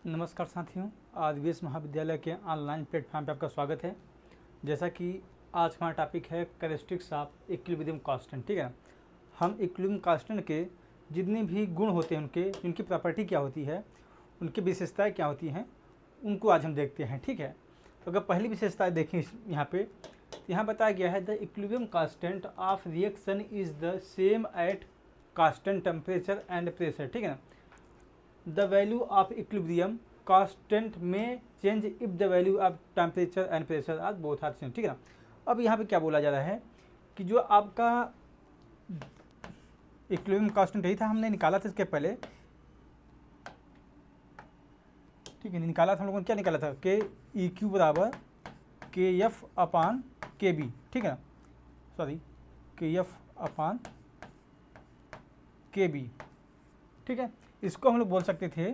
नमस्कार साथियों, आदिवेश महाविद्यालय के ऑनलाइन प्लेटफॉर्म पे आपका स्वागत है। जैसा कि आज हमारा टॉपिक है कैरेक्टरिस्टिक्स ऑफ इक्विलिब्रियम कांस्टेंट। ठीक है, हम इक्विलिब्रियम कांस्टेंट के जितने भी गुण होते हैं, उनकी प्रॉपर्टी क्या होती है, उनकी विशेषताएं क्या होती हैं, उनको आज हम देखते हैं। ठीक है, तो अगर पहली विशेषताएँ देखें यहाँ पे, तो यहाँ बताया गया है the equilibrium constant of reaction is the same at constant temperature and pressure. ठीक है ना, the value of equilibrium constant may change if the value of temperature and pressure are both are same। ठीक है ना, अब यहाँ पे क्या बोला जा रहा है कि जो आपका इक्विलिब्रियम कांस्टेंट यही था, हमने निकाला था इसके पहले। ठीक है, निकाला था हम लोगों ने, क्या निकाला था, के ई क्यू बराबर के एफ अपान के बी। ठीक है ना, सॉरी, के एफ अपान के बी। ठीक है, इसको हम लोग बोल सकते थे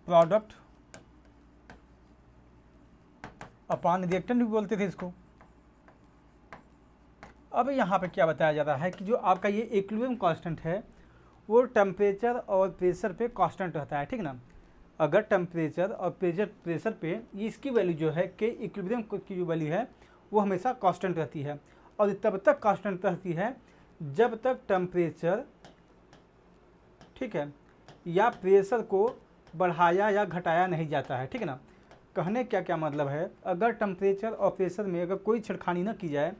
प्रोडक्ट अपान रिएक्टेंट भी बोलते थे इसको। अब यहाँ पे क्या बताया जा रहा है कि जो आपका ये इक्विलिब्रियम कांस्टेंट है वो टेम्परेचर और प्रेशर पे कांस्टेंट रहता है। ठीक ना, अगर टेम्परेचर और प्रेशर पे इसकी वैल्यू जो है कि इक्विलिब्रियम की जो वैल्यू है वो हमेशा कांस्टेंट रहती है, और तब तक कांस्टेंट रहती है जब तक टेम्परेचर, ठीक है, या प्रेशर को बढ़ाया या घटाया नहीं जाता है। ठीक है ना, कहने क्या क्या मतलब है, अगर टेम्परेचर और प्रेशर में अगर कोई छेड़खानी न की जाए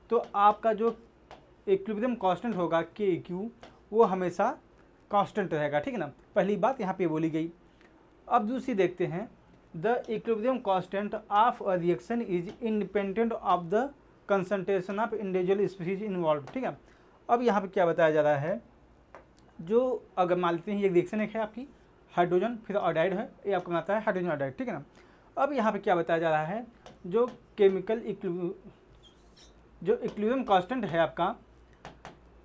तो आपका जो इक्विलिब्रियम कांस्टेंट होगा के क्यू वो हमेशा कांस्टेंट रहेगा। ठीक है ना, पहली बात यहाँ पे बोली गई। अब दूसरी देखते हैं, the equilibrium constant of a reaction is independent of the concentration of individual species involve. ठीक है, अब यहाँ पे क्या बताया जा रहा है, जो अगर मान लेते हैं ये रिएक्शन एक है आपकी हाइड्रोजन फिर आयोडाइड है, ये आपको बनाता है हाइड्रोजन आयोडाइड। ठीक है ना, अब यहाँ पे क्या बताया जा रहा है, जो इक्विलिब्रियम कांस्टेंट है आपका,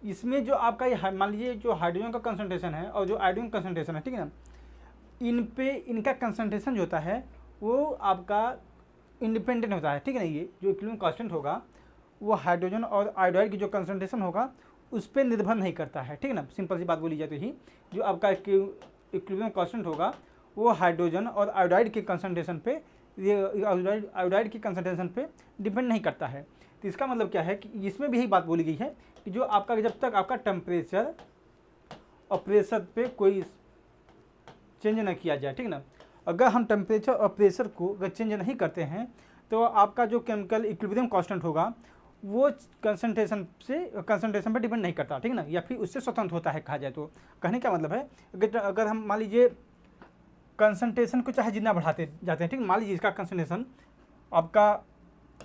इसमें जो आपका ये मान लीजिए जो हाइड्रोजन का कंसंट्रेशन है और जो आयोडीन कंसंट्रेशन है, ठीक है ना, इन पे इनका कंसंट्रेशन जो होता है वो आपका इंडिपेंडेंट होता है। ठीक है ना, ये जो इक्विलिब्रियम कांस्टेंट होगा वो हाइड्रोजन और आयोडाइड की जो कंसंट्रेशन होगा उस पर निर्भर नहीं करता है। ठीक है ना, सिंपल सी बात बोली जाती है, जो आपका इक्विलिब्रियम कांस्टेंट होगा वो हाइड्रोजन और आयोडाइड के कंसंट्रेशन पे, आयोडाइड की कंसंट्रेशन पे डिपेंड नहीं करता है। तो इसका मतलब क्या है कि इसमें भी यही बात बोली गई है कि जो आपका जब तक आपका टेम्परेचर और प्रेशर पे कोई चेंज ना किया जाए, ठीक है ना, अगर हम टेम्परेचर और प्रेशर को अगर चेंज नहीं करते हैं तो आपका जो केमिकल इक्विलिब्रियम कांस्टेंट होगा वो कंसंट्रेशन पर डिपेंड नहीं करता। ठीक है ना, या फिर उससे स्वतंत्र होता है कहा जाए तो। कहने का मतलब है अगर हम मान लीजिए कंसंट्रेशन को चाहे जितना बढ़ाते जाते हैं, ठीक है, मान लीजिए इसका कंसंट्रेशन आपका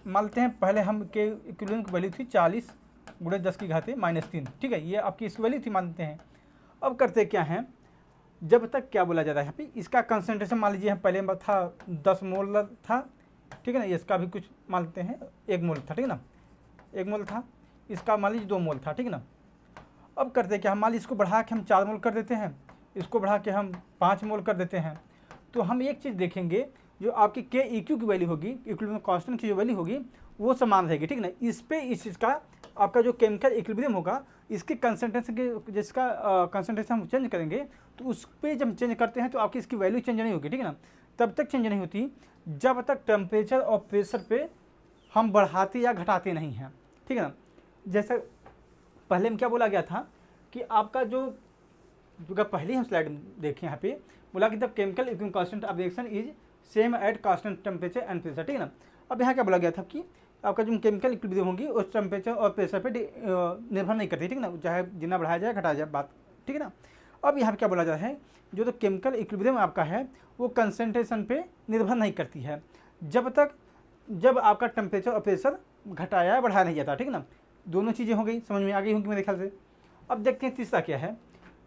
मानते हैं पहले हम के इक्विलिब्रियम की वैल्यू थी 40 × 10⁻³ ठीक है, ये आपकी इसकी वैल्यू थी मानते हैं। अब करते क्या हैं, जब तक क्या बोला जाता है यहाँ पे, इसका कंसंट्रेशन मान लीजिए हम पहले था 10 मोल था, ठीक है ना, इसका भी कुछ मानते हैं 1 मोल था, ठीक है ना, 1 मोल था, इसका मान लीजिए 2 मोल था। ठीक है ना, अब करते क्या, हम मान लीजिए इसको बढ़ा के हम 4 मोल कर देते हैं, इसको बढ़ा के हम 5 मोल कर देते हैं, तो हम एक चीज़ देखेंगे, जो आपकी के ई क्यू की वैल्यू होगी, इक्विलिब्रियम कांस्टेंट की जो वैल्यू होगी वो समान रहेगी। ठीक है ना, इस पे इस चीज़ का आपका जो केमिकल इक्विलिब्रियम होगा इसके कंसंट्रेशन के जिसका कंसंट्रेशन हम चेंज करेंगे तो उस पर जब चेंज करते हैं तो आपकी इसकी वैल्यू चेंज नहीं होगी। ठीक है ना, तब तक चेंज नहीं होती जब तक टेम्परेचर और प्रेशर पे हम बढ़ाते या घटाते नहीं हैं। ठीक है ना, जैसे पहले में क्या बोला गया था कि आपका जो पहले हम स्लाइड देखें यहाँ पे बोला कि the chemical equilibrium constant of reaction is same at constant temperature and pressure. ठीक है ना, अब यहाँ क्या बोला गया था कि आपका जो केमिकल इक्विलिब्रियम होगी उस टेम्परेचर और प्रेशर पे निर्भर नहीं करती। ठीक है ना, चाहे जितना बढ़ाया जाए घटाया जाए बात। ठीक है ना, अब यहाँ पे क्या बोला जाता है, जो तो केमिकल इक्विलिब्रियम आपका है वो कंसंट्रेशन पे निर्भर नहीं करती है जब आपका टेम्परेचर और प्रेशर घटाया बढ़ाया नहीं जाता। ठीक है ना, दोनों चीज़ें हो गई, समझ में आ गई होंगी मेरे ख्याल से। अब देखते हैं तीसरा क्या है,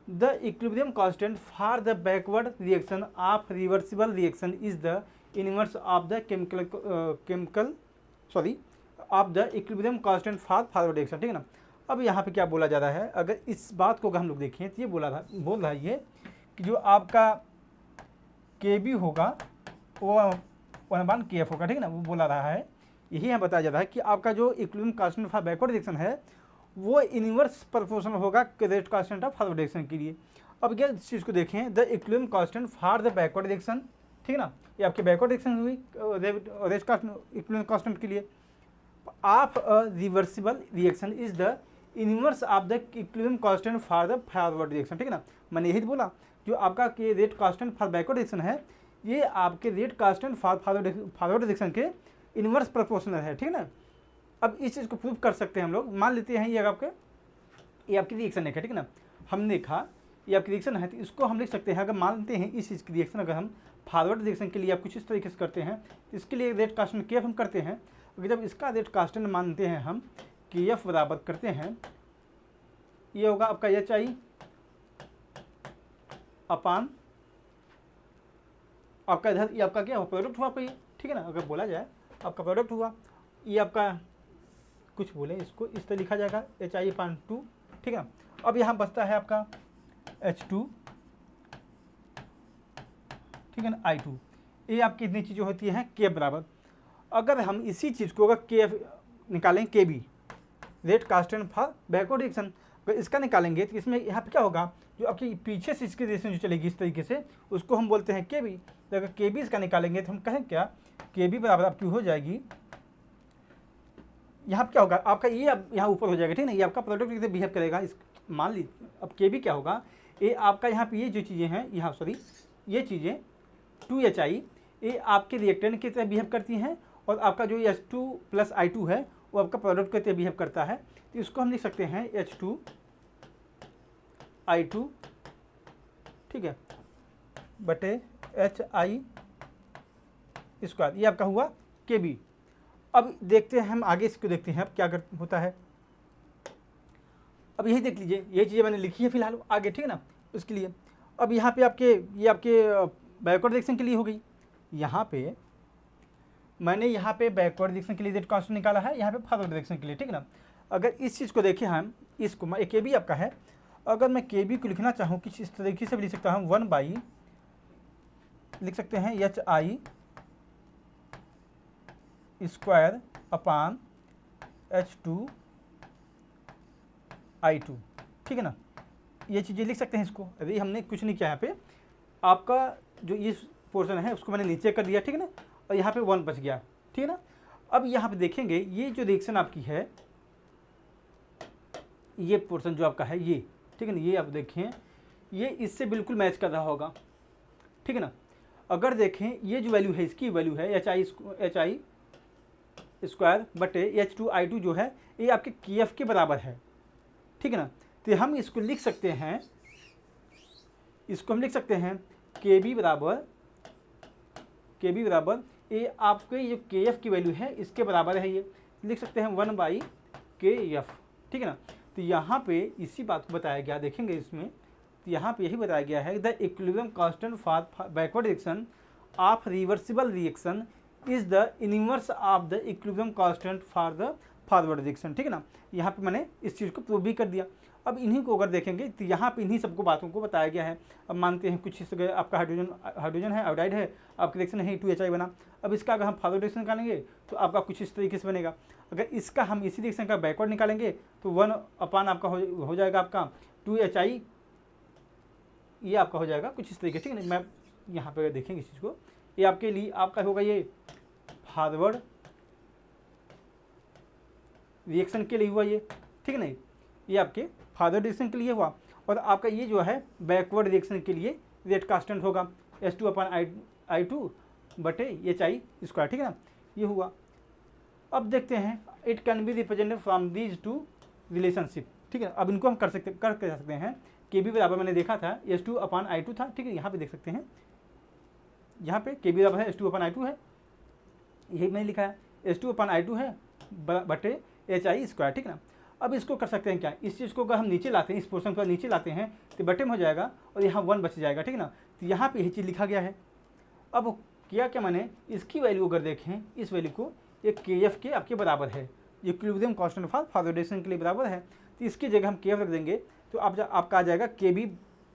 the equilibrium constant for the backward reaction of reversible reaction is the inverse of the of the equilibrium constant for forward reaction. ठीक है ना, अब यहाँ पे क्या बोला जा रहा है, अगर इस बात को अगर हम लोग देखें तो ये बोल रहा है ये कि जो आपका के बी होगा वो 1/kf होगा। ठीक है ना, वो बोला रहा है, यही यहाँ बताया जा रहा है कि आपका जो equilibrium constant for backward reaction है वो इनवर्स प्रोपोर्शनल होगा rate constant of forward reaction के लिए। अब क्या इस चीज़ को देखें, the equilibrium constant for the backward direction, ठीक है ना, ये आपकी बैकवर्ड डायरेक्शन हुई रेट का इक्विलिब्रियम कांस्टेंट के लिए। Of a reversible reaction is the inverse of the equilibrium constant for the forward direction, ठीक है ना। मैंने यही बोला, जो आपका के rate constant for backward direction है, ये आपके rate constant for forward direction के इनवर्स प्रोपोर्शनल है, ठीक है ना। अब इस चीज़ को प्रूव कर सकते हैं हम लोग। मान लेते हैं ये आपकी रिएक्शन है, ठीक है ना, हमने देखा ये आपकी रिएक्शन है, तो इसको हम लिख सकते हैं, अगर मानते हैं इस चीज़ की रिएक्शन अगर हम फॉरवर्ड डायरेक्शन के लिए आप कुछ इस तरीके से करते हैं, तो इसके लिए रेट कांस्टेंट के हम करते हैं। अगर जब इसका रेट कांस्टेंट मानते हैं हम कि एफ बराबर करते हैं, ये होगा आपका एच आई अपान आपका इधर, ये आपका क्या हुआ, प्रोडक्ट हुआ आपका ये, ठीक है ना। अगर बोला जाए आपका प्रोडक्ट हुआ, ये आपका कुछ बोले इसको इस तरह लिखा जाएगा एच आई अपान 2, ठीक है ना। अब यहाँ बचता है आपका H2, ठीक है ना, I2। ये आपकी इतनी चीज़ें होती हैं के बराबर। अगर हम इसी चीज़ को अगर के निकालें, K B rate constant for backward direction, अगर इसका निकालेंगे तो इसमें यहाँ पे क्या होगा, जो आपकी पीछे से इसकी डायरेक्शन जो चलेगी इस तरीके से, उसको हम बोलते हैं के बी। तो अगर के बी इसका निकालेंगे तो हम कहें क्या, के बी बराबर आपकी हो जाएगी, यहाँ पर क्या होगा आपका, ये अब यहाँ ऊपर हो जाएगा, ठीक है ना, ये आपका प्रोडक्ट कैसे बिहेव करेगा इस, मान लीजिए अब के बी क्या होगा, ये आपका यहाँ पे ये जो चीज़ें हैं, यहाँ सॉरी ये चीज़ें 2HI ये आपके रिएक्टेंट की तरह बिहेव करती हैं, और आपका जो H2 प्लस I2 है वो आपका प्रोडक्ट की तरह बिहेव करता है। तो इसको हम लिख सकते हैं H2 I2, ठीक है, बटे HI स्क्वायर, ये आपका हुआ KB। अब देखते हैं हम आगे इसको देखते हैं अब क्या होता है। अब यही देख लीजिए, ये चीज़ें मैंने लिखी है फिलहाल आगे, ठीक है ना, उसके लिए। अब यहाँ पे ये आपके बैकवर्ड डायरेक्शन के लिए हो गई, यहाँ पे मैंने यहाँ पे बैकवर्ड डायरेक्शन के लिए रेट कांस्टेंट निकाला है, यहाँ पे फॉरवर्ड डायरेक्शन के लिए, ठीक है ना। अगर इस चीज़ को देखें हम, इसको एक के बी आपका है, अगर मैं के बी को लिखना चाहूँ किस इस तरीके से भी लिख सकता हूँ, 1 लिख सकते हैं HI square upon H2 I2, ठीक है ना, ये चीज़ें लिख सकते हैं इसको। अभी हमने कुछ नहीं किया, यहाँ पे आपका जो इस पोर्शन है उसको मैंने नीचे कर दिया, ठीक है ना, और यहाँ पे 1 बच गया, ठीक है ना। अब यहाँ पे देखेंगे ये जो रिएक्शन आपकी है, ये पोर्शन जो आपका है ये, ठीक है ना, ये आप देखें ये इससे बिल्कुल मैच कर रहा होगा, ठीक है ना। अगर देखें ये जो वैल्यू है, इसकी वैल्यू है HI स्क्वायर बटे H2 I2 जो है ये आपके KF के बराबर है, ठीक है ना। तो हम इसको लिख सकते हैं, इसको हम लिख सकते हैं के बी बराबर ये आपके जो KF की वैल्यू है इसके बराबर है, ये लिख सकते हैं 1/KF, ठीक है ना। तो यहाँ पे इसी बात को बताया गया, देखेंगे इसमें, तो यहाँ पे यही बताया गया है the equilibrium constant for backward direction of reversible reaction is the inverse of the equilibrium constant for the forward direction, ठीक है ना। यहाँ पे मैंने इस चीज़ को प्रूव भी कर दिया। अब इन्हीं को अगर देखेंगे तो यहाँ पे इन्हीं सबको बातों को बताया गया है। अब मानते हैं कुछ इस आपका हाइड्रोजन है, आयोडाइड है, आपका रिएक्शन है 2HI बना। अब इसका अगर हम फॉरवर्ड डायरेक्शन निकालेंगे तो आपका कुछ इस तरीके से बनेगा। अगर इसका हम इसी रिएक्शन का बैकवर्ड निकालेंगे तो 1 अपान आपका हो जाएगा आपका 2HI, ये आपका हो जाएगा कुछ इस तरीके से, ठीक है। मैं यहाँ पर देखेंगे इस चीज़ को, ये आपके लिए आपका होगा ये फॉरवर्ड रिएक्शन के लिए हुआ ये, ठीक है ना, ये आपके फॉरवर्ड रिएक्शन के लिए हुआ। और आपका ये जो है बैकवर्ड रिएक्शन के लिए रेट कांस्टेंट होगा H2 अपान I2 बटे HI स्क्वायर, ठीक है ना, ये हुआ। अब देखते हैं it can be represented from these two relationship, ठीक है। अब इनको हम कर सकते हैं के बी बराबर मैंने देखा था H2 अपान I2 था, ठीक है। यहाँ पे देख सकते हैं, यहाँ पे के बी बराबर है H2 अपान I2 है, यही मैंने लिखा है H2 अपान I2 है बटे HI स्क्वायर, ठीक है ना। अब इसको कर सकते हैं क्या, इस चीज़ को अगर हम नीचे लाते हैं, इस पोर्शन को नीचे लाते हैं तो बटे में हो जाएगा और यहाँ 1 बच जाएगा, ठीक है ना। तो यहाँ पे यही चीज़ लिखा गया है। अब क्या मैंने इसकी वैल्यू अगर देखें, इस वैल्यू को ये KF के आपके बराबर है, ये equilibrium constant for forward direction के लिए बराबर है। तो इसकी जगह हम KF रख देंगे तो आपका आ जाएगा KB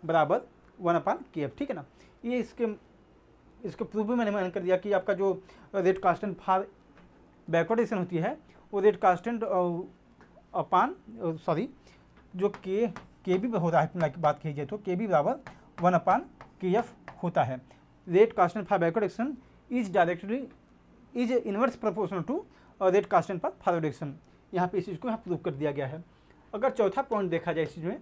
बराबर 1/KF, ठीक है ना। ये इसके प्रूफ भी मैंने कर दिया कि आपका जो rate constant for backward direction होती है वो रेट कांस्टेंट अपान जो के बी होता है, की बात की जाए तो के बी बराबर 1/kf होता है। Rate constant for backward action is inverse proportional to rate constant for forward action. यहाँ पे इस चीज़ को यहाँ प्रूव कर दिया गया है। अगर चौथा पॉइंट देखा जाए इस चीज़ में,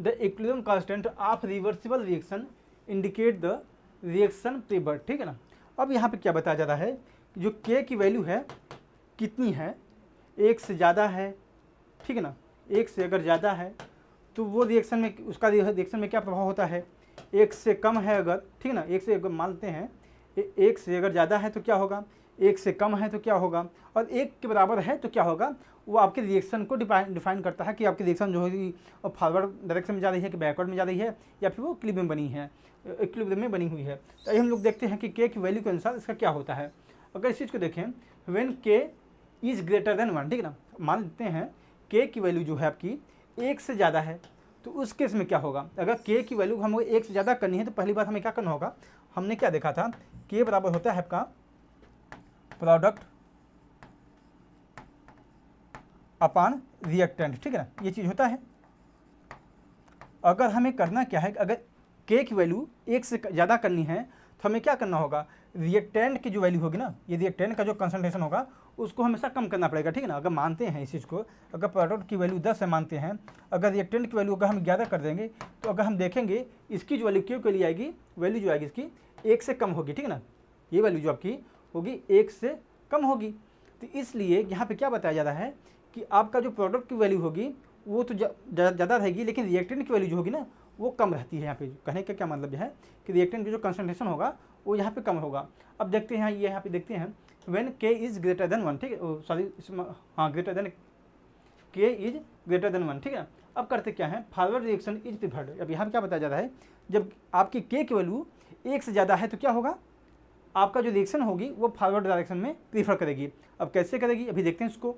the equilibrium constant of reversible reaction indicate the reaction preferred, ठीक है ना। अब यहाँ पे क्या बताया जा रहा है, जो के की वैल्यू है कितनी है, एक से ज़्यादा है, ठीक है ना, एक से अगर ज़्यादा है तो वो रिएक्शन में, उसका रिएक्शन में क्या प्रभाव होता है, एक से कम है अगर, ठीक है ना, एक से अगर मानते हैं एक से अगर ज़्यादा है तो क्या होगा, एक से कम है तो क्या होगा, और एक के बराबर है तो क्या होगा, वो आपके रिएक्शन को डिफाइन करता है कि आपकी रिएक्शन जो होगी फॉरवर्ड डायरेक्शन में जा रही है कि बैकवर्ड में जा रही है, या फिर वो इक्विलिब्रियम बनी है, इक्विलिब्रियम में बनी हुई है। तो ये हम लोग देखते हैं कि के की वैल्यू के अनुसार इसका क्या होता है। अगर इस चीज़ को देखें, व्हेन के इज़ ग्रेटर देन 1, ठीक है ना, मान लेते हैं के की वैल्यू जो है आपकी एक से ज़्यादा है, तो उस केस में क्या होगा, अगर के की वैल्यू हमको एक से ज़्यादा करनी है तो पहली बात हमें क्या करना होगा, हमने क्या देखा था, के बराबर होता है आपका प्रोडक्ट अपॉन रिएक्टेंट, ठीक है ना, ये चीज़ होता है। अगर हमें करना क्या है, अगर के की वैल्यू एक से ज़्यादा करनी है तो हमें क्या करना होगा, रिएक्टेंट की जो वैल्यू होगी ना, ये रिएक्टेंट का जो कंसंट्रेशन होगा उसको हमेशा कम करना पड़ेगा, ठीक है ना। अगर मानते हैं इस चीज़ को, अगर प्रोडक्ट की वैल्यू 10 है मानते हैं, अगर रिएक्टेंट की वैल्यू अगर हम 11 कर देंगे तो अगर हम देखेंगे इसकी जो वैल्यू क्यू के लिए आएगी, वैल्यू जो आएगी इसकी एक से कम होगी, ठीक है ना, ये वैल्यू जो आपकी होगी एक से कम होगी। तो इसलिए यहाँ पे क्या बताया जा रहा है कि आपका जो प्रोडक्ट की वैल्यू होगी वो तो ज़्यादा रहेगी, लेकिन रिएक्टेंट की वैल्यू जो होगी ना वो कम रहती है। यहाँ पे कहने का क्या मतलब है कि रिएक्टेंट की जो कंसंट्रेशन होगा वो यहाँ पे कम होगा। अब देखते हैं, ये यहाँ पे देखते हैं व्हेन के इज़ ग्रेटर देन 1, ठीक है, सॉरी हाँ ग्रेटर देन के इज ग्रेटर देन 1, ठीक है। अब करते क्या है, फॉरवर्ड रिएक्शन इज प्रीफर्ड। अब यहाँ पे क्या बताया जा रहा है, जब आपकी के की वैल्यू एक से ज़्यादा है तो क्या होगा, आपका जो रिएक्शन होगी वो फॉरवर्ड डायरेक्शन में प्रीफर करेगी। अब कैसे करेगी अभी देखते हैं इसको।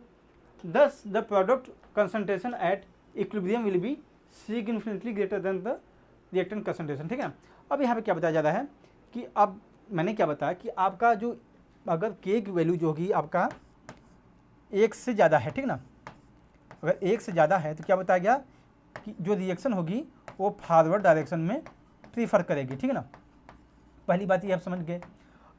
दस the product concentration at equilibrium will B significantly greater than the reactant concentration, ठीक है। अब यहाँ पे क्या बताया जा रहा है कि अब मैंने क्या बताया कि आपका जो अगर के की वैल्यू जो होगी आपका एक से ज़्यादा है, ठीक ना, अगर एक से ज़्यादा है तो क्या बताया गया कि जो रिएक्शन होगी वो फॉरवर्ड डायरेक्शन में प्रीफर करेगी, ठीक है ना। पहली बात ये आप समझ गए।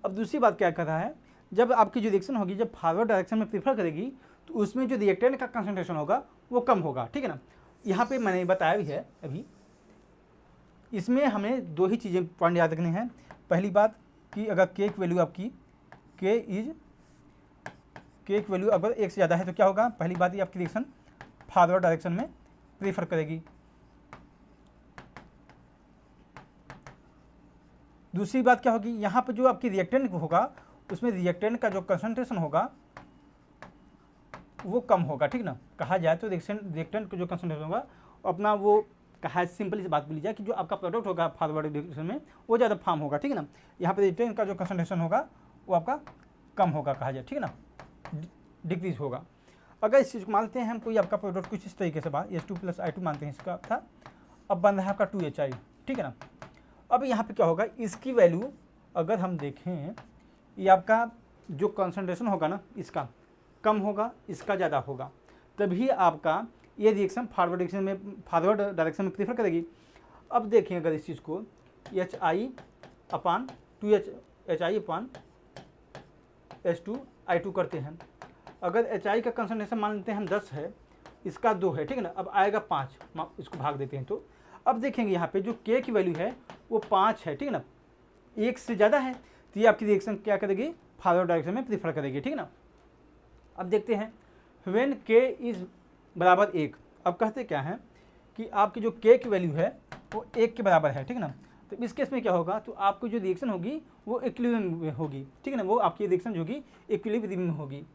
अब दूसरी बात क्या कर रहा है, जब आपकी जो रिएक्शन होगी जब फॉरवर्ड डायरेक्शन में प्रीफर करेगी तो उसमें जो रिएक्टेंट का कंसंट्रेशन होगा वो कम होगा, ठीक है ना। यहाँ पे मैंने बताया भी है अभी, इसमें हमें दो ही चीज़ें पॉइंट याद रखने हैं। पहली बात कि अगर के की वैल्यू आपकी के की वैल्यू अगर एक से ज़्यादा है तो क्या होगा, पहली बात ये आपकी रिएक्शन फॉरवर्ड डायरेक्शन में प्रीफर करेगी। दूसरी बात क्या होगी, यहाँ पर जो आपकी रिएक्टेंट होगा उसमें रिएक्टेंट का जो कंसंट्रेशन होगा वो कम होगा, ठीक ना। कहा जाए तो रिएक्टेंट का जो कंसंट्रेशन होगा अपना वो कहा सिंपली से बात बोली जाए कि जो आपका प्रोडक्ट होगा फॉरवर्ड डायरेक्शन में वो ज़्यादा फार्म होगा, ठीक है ना। यहाँ पर रिएक्टेंट का जो कंसंट्रेशन होगा वो आपका कम होगा कहा जाए, ठीक है ना, डिक्रीज होगा। अगर इस चीज़ को मानते हैं हम, कोई आपका प्रोडक्ट कुछ इस तरीके से बात H2 + I2 मानते हैं इसका था, अब बन रहा है आपका 2HI, ठीक है ना। अब यहाँ पे क्या होगा, इसकी वैल्यू अगर हम देखें, ये आपका जो कंसंट्रेशन होगा ना इसका कम होगा, इसका ज़्यादा होगा, तभी आपका ये रिएक्शन फॉरवर्ड डायरेक्शन में प्रीफर करेगी। अब देखें अगर इस चीज़ को HI/2H2I2 करते हैं, अगर HI का कंसंट्रेशन मान लेते हैं हम 10 है, इसका 2 है, ठीक है ना, अब आएगा 5, इसको भाग देते हैं तो अब देखेंगे यहाँ पे जो के की वैल्यू है वो 5 है, ठीक है ना, एक से ज़्यादा है तो ये आपकी रिएक्शन क्या करेगी, फॉरवर्ड डायरेक्शन में प्रीफर करेगी, ठीक है ना। अब देखते हैं व्हेन के इज़ बराबर 1। अब कहते क्या है कि आपकी जो के की वैल्यू है वो 1 के बराबर है, ठीक है ना। तो इस केस में क्या होगा, तो आपको जो रिएक्शन होगी वो इक्विलिब्रियम में होगी, ठीक है ना, वो आपकी रिएक्शन जो होगी इक्विलिब्रियम में होगी।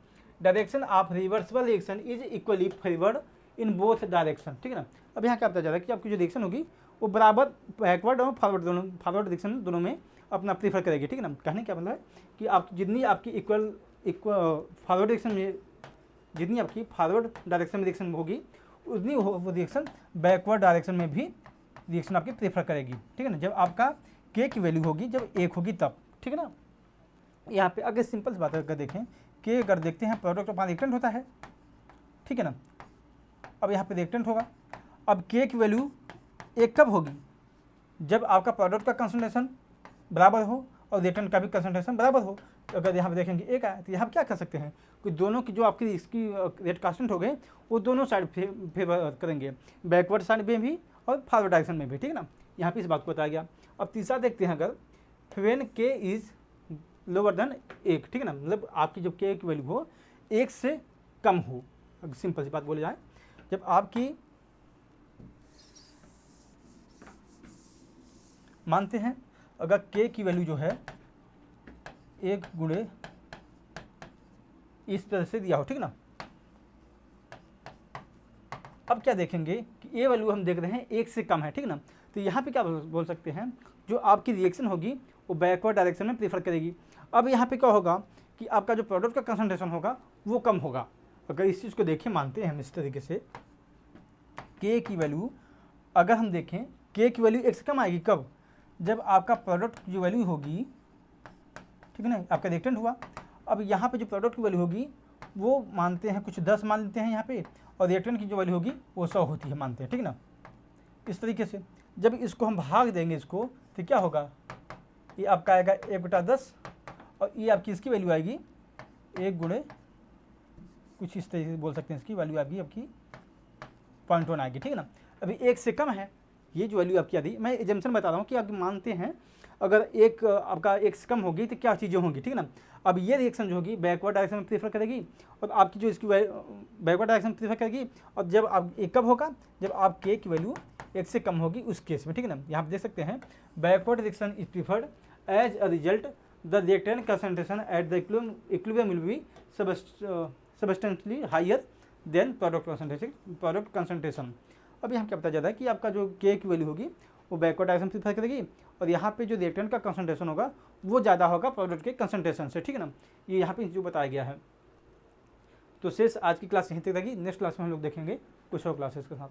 Direction of reversible reaction is equally favoured in both direction, ठीक है ना। अब यहाँ क्या बताया जा रहा है कि आपकी जो रिएक्शन होगी वो बराबर बैकवर्ड और फॉरवर्ड डायरेक्शन दोनों में अपना प्रीफर करेगी, ठीक है ना। कहने क्या मतलब है कि आप जितनी आपकी फॉरवर्ड डायरेक्शन में जितनी आपकी फॉरवर्ड डायरेक्शन में रिएक्शन होगी उतनी वो रिएक्शन बैकवर्ड डायरेक्शन में भी रिएक्शन आपकी प्रेफर करेगी, ठीक है ना, जब आपका के की वैल्यू होगी जब 1 होगी तब, ठीक है ना। यहाँ पे अगर सिंपल सी बात अगर देखें के अगर देखते हैं प्रोडक्ट अपॉन रिएक्टेंट होता है, ठीक है ना। अब यहाँ पे रिएक्टेंट होगा, अब के की वैल्यू एक कब होगी, जब आपका प्रोडक्ट का कंसंट्रेशन बराबर हो और रिएक्टेंट का भी कंसंट्रेशन बराबर हो। तो अगर यहाँ पे देखेंगे एक आया तो यहाँ क्या कर सकते हैं कि दोनों की जो आपकी इसकी रेट कांस्टेंट हो गए वो दोनों साइड फेवर करेंगे, बैकवर्ड साइड में भी और फॉरवर्ड डायरेक्शन में भी, ठीक है ना। यहाँ पे इस बात को बताया गया। अब तीसरा देखते हैं, अगर व्हेन के इज़ लोअर देन एक, ठीक है ना, मतलब आपकी जो के की वैल्यू हो एक से कम हो। अगर सिंपल सी बात बोली जाए, जब आपकी मानते हैं अगर के की वैल्यू जो है एक गुणे इस तरह से दिया हो, ठीक ना। अब क्या देखेंगे कि ए वैल्यू हम देख रहे हैं एक से कम है, ठीक ना। तो यहाँ पे क्या बोल सकते हैं, जो आपकी रिएक्शन होगी वो बैकवर्ड डायरेक्शन में प्रीफर करेगी। अब यहाँ पे क्या होगा कि आपका जो प्रोडक्ट का कंसंट्रेशन होगा वो कम होगा। अगर इस चीज़ को देखें, मानते हैं हम इस तरीके से, के की वैल्यू अगर हम देखें, के की वैल्यू एक से कम आएगी कब, जब आपका प्रोडक्ट की जो वैल्यू होगी, ठीक है ना, आपका रिएक्टेंट हुआ। अब यहाँ पे जो प्रोडक्ट की वैल्यू होगी वो मानते हैं कुछ 10 मान लेते हैं यहाँ पे, और रिएक्टेंट की जो वैल्यू होगी वो 100 होती है मानते हैं, ठीक ना। इस तरीके से जब इसको हम भाग देंगे इसको, तो क्या होगा, ये आपका आएगा 1/10 और ये आपकी इसकी वैल्यू आएगी 1 गुणे कुछ इस तरीके से बोल सकते हैं, इसकी वैल्यू आएगी आपकी 0.1 आएगी, ठीक है ना। अभी एक से कम है ये जो वैल्यू आपकी आती, मैं एजम्पशन बता रहा हूँ कि आप मानते हैं अगर एक आपका एक से कम होगी तो क्या चीज़ें होंगी, ठीक है ना। अब ये रिएक्शन जो होगी बैकवर्ड डायरेक्शन में प्रीफर करेगी और आपकी जो इसकी बैकवर्ड डायरेक्शन में प्रीफर करेगी। और जब आप एक कब होगा, जब आप के की वैल्यू एक से कम होगी उस केस में, ठीक है ना। यहाँ पे देख सकते हैं backward reaction is preferred as a result the reactant concentration at the equilibrium will be substantially higher than product concentration. अब यहाँ क्या बताया जाता है कि आपका जो के की वैल्यू होगी वो बैकवर्ड डायरेक्शन प्रीफर करेगी और यहाँ पे जो रिएक्टेंट का कंसंट्रेशन होगा वो ज़्यादा होगा प्रोडक्ट के कंसंट्रेशन से, ठीक है ना। ये यहाँ पे जो बताया गया है। तो शेष आज की क्लास यहीं तक रहेगी। नेक्स्ट क्लास में हम लोग देखेंगे कुछ और क्लासेस के साथ।